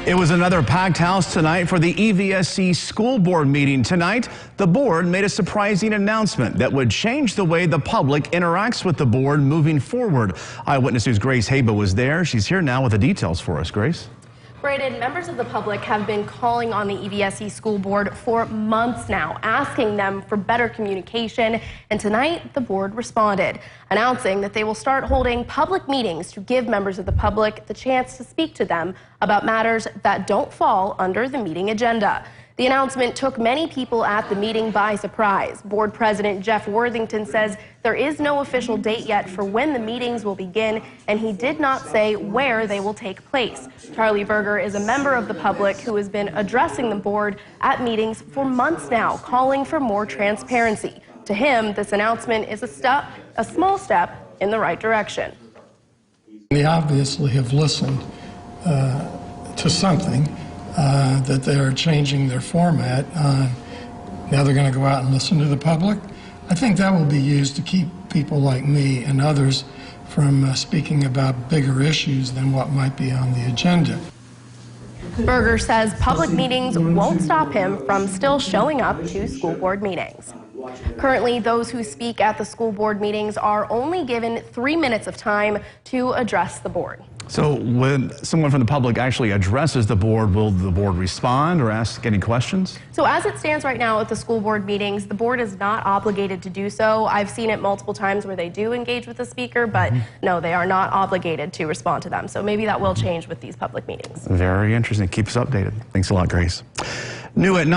It was another packed house tonight for the EVSC school board meeting. Tonight, the board made a surprising announcement that would change the way the public interacts with the board moving forward. Eyewitness News' Grace Haba was there. She's here now with the details for us. Grace? Braden, members of the public have been calling on the EVSC school board for months now, asking them for better communication, and tonight the board responded, announcing that they will start holding public meetings to give members of the public the chance to speak to them about matters that don't fall under the meeting agenda. The announcement took many people at the meeting by surprise. Board President Jeff Worthington says there is no official date yet for when the meetings will begin, and he did not say where they will take place. Charlie Berger is a member of the public who has been addressing the board at meetings for months now, calling for more transparency. To him, this announcement is a small step in the right direction. They obviously have listened to something. That they are changing their format. Now they're going to go out and listen to the public. I think that will be used to keep people like me and others from speaking about bigger issues than what might be on the agenda. Berger says public meetings won't stop him from still showing up to school board meetings. Currently, those who speak at the school board meetings are only given 3 minutes of time to address the board. So when someone from the public actually addresses the board, will the board respond or ask any questions? So as it stands right now at the school board meetings, the board is not obligated to do so. I've seen it multiple times where they do engage with the speaker, but no, they are not obligated to respond to them. So maybe that will change with these public meetings. Very interesting. Keep us updated. Thanks a lot, Grace. New at 9.